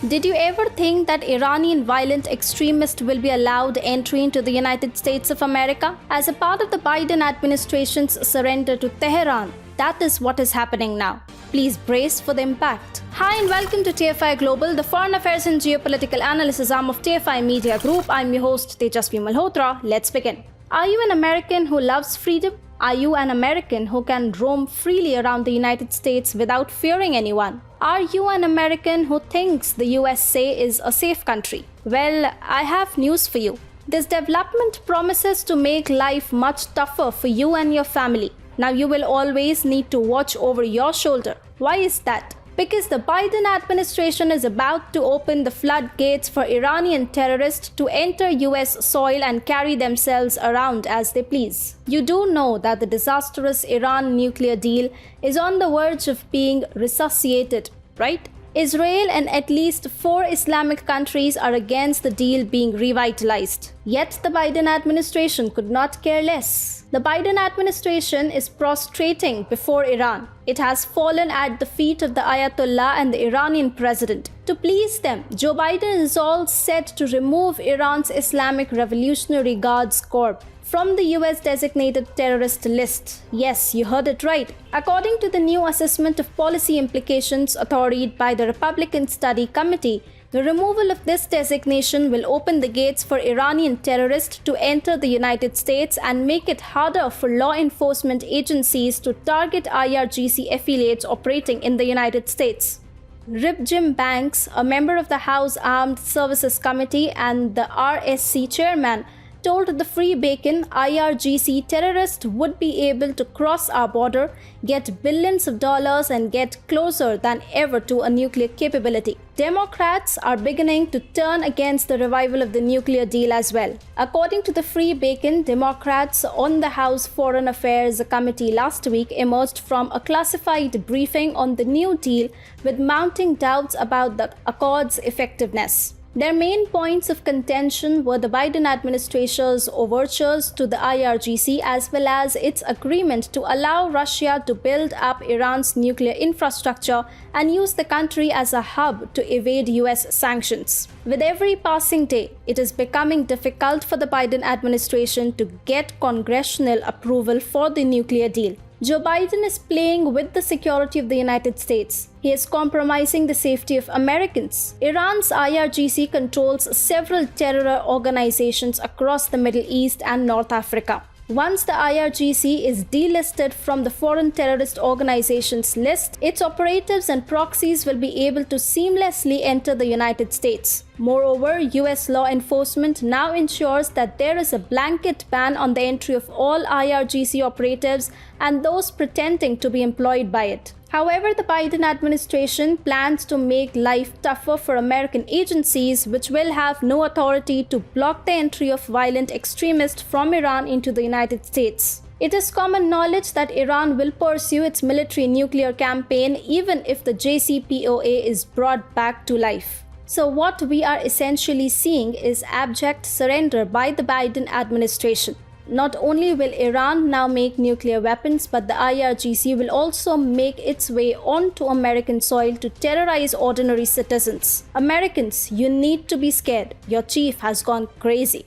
Did you ever think that Iranian violent extremists will be allowed entry into the United States of America? As a part of the Biden administration's surrender to Tehran, that is what is happening now. Please brace for the impact. Hi and welcome to TFI Global, the foreign affairs and geopolitical analysis arm of TFI Media Group. I'm your host Tejasvi Malhotra. Let's begin. Are you an American who loves freedom? Are you an American who can roam freely around the United States without fearing anyone? Are you an American who thinks the USA is a safe country? Well, I have news for you. This development promises to make life much tougher for you and your family. Now you will always need to watch over your shoulder. Why is that? Because the Biden administration is about to open the floodgates for Iranian terrorists to enter US soil and carry themselves around as they please. You do know that the disastrous Iran nuclear deal is on the verge of being resuscitated, right? Israel and at least 4 Islamic countries are against the deal being revitalized. Yet the Biden administration could not care less. The Biden administration is prostrating before Iran. It has fallen at the feet of the Ayatollah and the Iranian president. To please them, Joe Biden is all set to remove Iran's Islamic Revolutionary Guards Corps from the US designated terrorist list. Yes, you heard it right. According to the new assessment of policy implications authorities by the Republican Study Committee, the removal of this designation will open the gates for Iranian terrorists to enter the United States and make it harder for law enforcement agencies to target IRGC affiliates operating in the United States. Rip Jim Banks, a member of the House Armed Services Committee and the RSC chairman, told the Free Bacon IRGC terrorists would be able to cross our border, get billions of dollars and get closer than ever to a nuclear capability. Democrats are beginning to turn against the revival of the nuclear deal as well. According to the Free Bacon, Democrats on the House Foreign Affairs Committee last week emerged from a classified briefing on the new deal with mounting doubts about the accord's effectiveness. Their main points of contention were the Biden administration's overtures to the IRGC as well as its agreement to allow Russia to build up Iran's nuclear infrastructure and use the country as a hub to evade US sanctions. With every passing day, it is becoming difficult for the Biden administration to get congressional approval for the nuclear deal. Joe Biden is playing with the security of the United States. He is compromising the safety of Americans. Iran's IRGC controls several terror organizations across the Middle East and North Africa. Once the IRGC is delisted from the foreign terrorist organizations list, its operatives and proxies will be able to seamlessly enter the United States. Moreover, US law enforcement now ensures that there is a blanket ban on the entry of all IRGC operatives and those pretending to be employed by it. However, the Biden administration plans to make life tougher for American agencies which will have no authority to block the entry of violent extremists from Iran into the United States. It is common knowledge that Iran will pursue its military nuclear campaign even if the JCPOA is brought back to life. So what we are essentially seeing is abject surrender by the Biden administration. Not only will Iran now make nuclear weapons, but the IRGC will also make its way onto American soil to terrorize ordinary citizens. Americans, you need to be scared. Your chief has gone crazy.